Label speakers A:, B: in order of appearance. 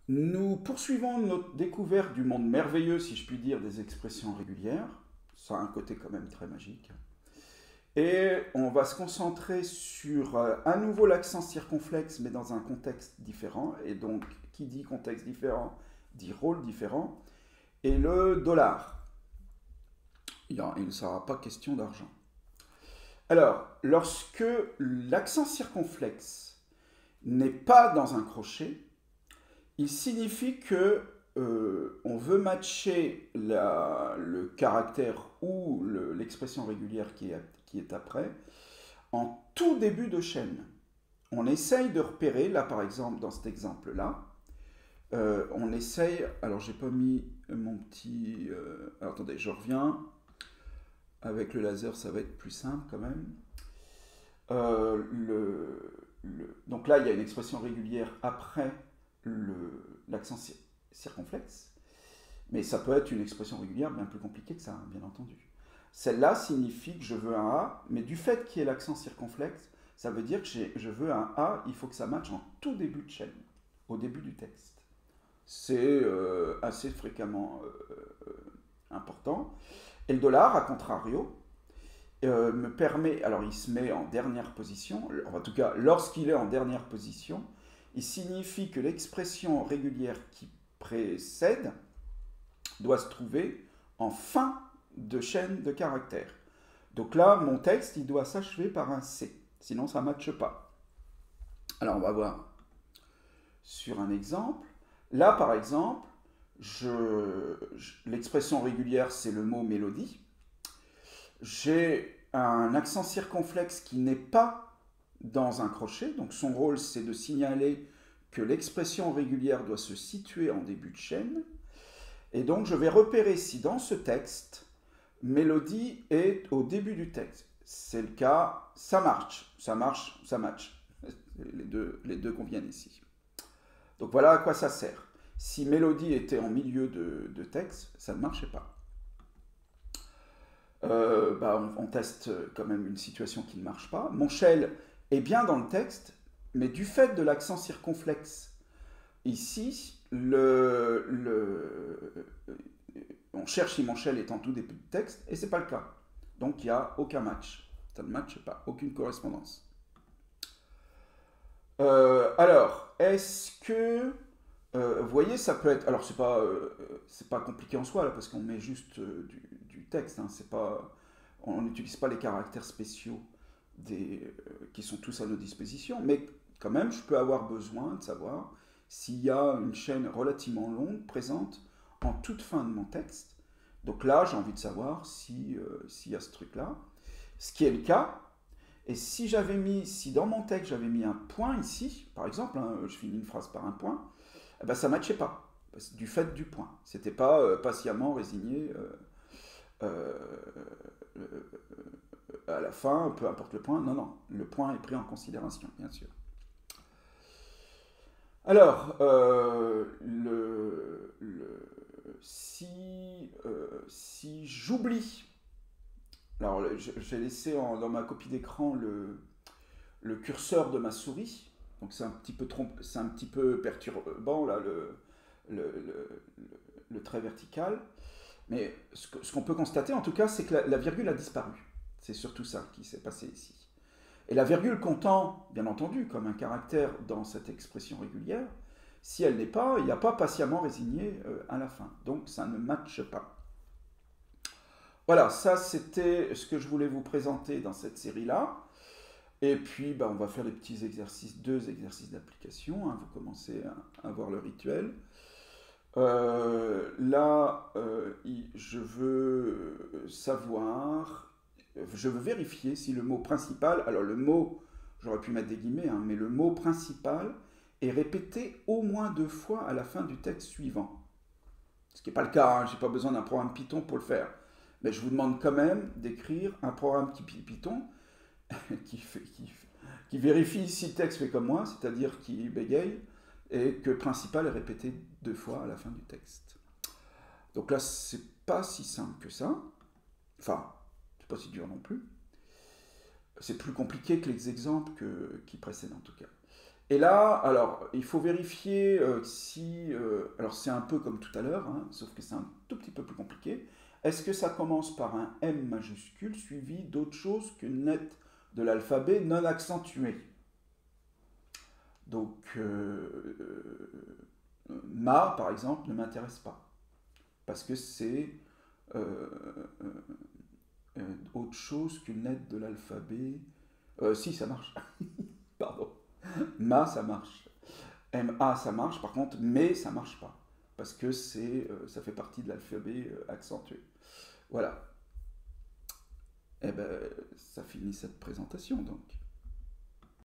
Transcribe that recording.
A: Nous poursuivons notre découverte du monde merveilleux, si je puis dire, des expressions régulières. Ça a un côté quand même très magique. Et on va se concentrer sur à nouveau l'accent circonflexe, mais dans un contexte différent. Et donc, qui dit contexte différent, dit rôle différent. Et le dollar. Il ne sera pas question d'argent. Alors, lorsque l'accent circonflexe n'est pas dans un crochet, il signifie que on veut matcher le caractère ou l'expression régulière qui est après en tout début de chaîne. On essaye de repérer, là par exemple, dans cet exemple-là, on essaye, alors j'ai pas mis mon petit... alors, attendez, je reviens. Avec le laser, ça va être plus simple quand même. Donc là, il y a une expression régulière après l'accent circonflexe, mais ça peut être une expression régulière bien plus compliquée que ça, bien entendu. Celle-là signifie que je veux un A, mais du fait qu'il y ait l'accent circonflexe, ça veut dire que je veux un A, il faut que ça matche en tout début de chaîne, au début du texte. C'est assez fréquemment important. Et le dollar, à contrario, me permet, alors il se met en dernière position, en tout cas lorsqu'il est en dernière position, il signifie que l'expression régulière qui précède doit se trouver en fin de chaîne de caractères. Donc là, mon texte, il doit s'achever par un C, sinon ça ne matche pas. Alors on va voir sur un exemple. Là, par exemple, l'expression régulière, c'est le mot mélodie. J'ai un accent circonflexe qui n'est pas dans un crochet, donc son rôle c'est de signaler que l'expression régulière doit se situer en début de chaîne, et donc je vais repérer si dans ce texte, mélodie est au début du texte. C'est le cas, ça marche, ça marche, ça match. Les deux conviennent ici. Donc voilà à quoi ça sert. Si mélodie était en milieu de texte, ça ne marchait pas. On teste quand même une situation qui ne marche pas. Mon shell est bien dans le texte, mais du fait de l'accent circonflexe, ici, on cherche si mon shell est en tout début de texte, et ce n'est pas le cas. Donc il n'y a aucun match. Ça ne matche pas, aucune correspondance. Alors, est-ce que... vous voyez, ça peut être... Alors, c'est pas compliqué en soi, là, parce qu'on met juste du texte. Hein, c'est pas, on n'utilise pas les caractères spéciaux qui sont tous à nos dispositions. Mais quand même, je peux avoir besoin de savoir s'il y a une chaîne relativement longue présente en toute fin de mon texte. Donc là, j'ai envie de savoir s'il y a ce truc-là. Ce qui est le cas. Et si dans mon texte j'avais mis un point ici, par exemple, hein, je finis une phrase par un point, eh ben, ça ne matchait pas, du fait du point. C'était pas patiemment résigné à la fin, peu importe le point. Non, non, le point est pris en considération, bien sûr. Alors, si j'oublie, alors j'ai laissé dans ma copie d'écran le curseur de ma souris, donc c'est un petit peu perturbant là le trait vertical, mais ce qu'on peut constater en tout cas, c'est que la virgule a disparu. C'est surtout ça qui s'est passé ici. Et la virgule comptant, bien entendu, comme un caractère dans cette expression régulière, si elle n'est pas, il n'y a pas patiemment résigné à la fin. Donc ça ne matche pas. Voilà, ça c'était ce que je voulais vous présenter dans cette série-là. Et puis on va faire les petits exercices, 2 exercices d'application. Hein, vous commencez à voir le rituel. Je veux vérifier si le mot principal, alors le mot, j'aurais pu mettre des guillemets, hein, mais le mot principal est répété au moins 2 fois à la fin du texte suivant. Ce qui n'est pas le cas, hein, je n'ai pas besoin d'un programme Python pour le faire. Mais je vous demande quand même d'écrire un programme Python qui vérifie si le texte fait comme moi, c'est-à-dire qui bégaye, et que principal est répété 2 fois à la fin du texte. Donc là, c'est pas si simple que ça. Enfin, c'est pas si dur non plus. C'est plus compliqué que les exemples qui précèdent en tout cas. Et là, alors, il faut vérifier si... alors, c'est un peu comme tout à l'heure, hein, sauf que c'est un tout petit peu plus compliqué. Est-ce que ça commence par un M majuscule suivi d'autre chose qu'une lettre de l'alphabet non accentuée? Donc, ma, par exemple, ne m'intéresse pas. Parce que c'est euh, autre chose qu'une lettre de l'alphabet. Si, ça marche. Pardon. Ma, ça marche. MA, ça marche. Par contre, mais, ça marche pas. Parce que ça fait partie de l'alphabet accentué. Voilà. Eh ben, ça finit cette présentation, donc.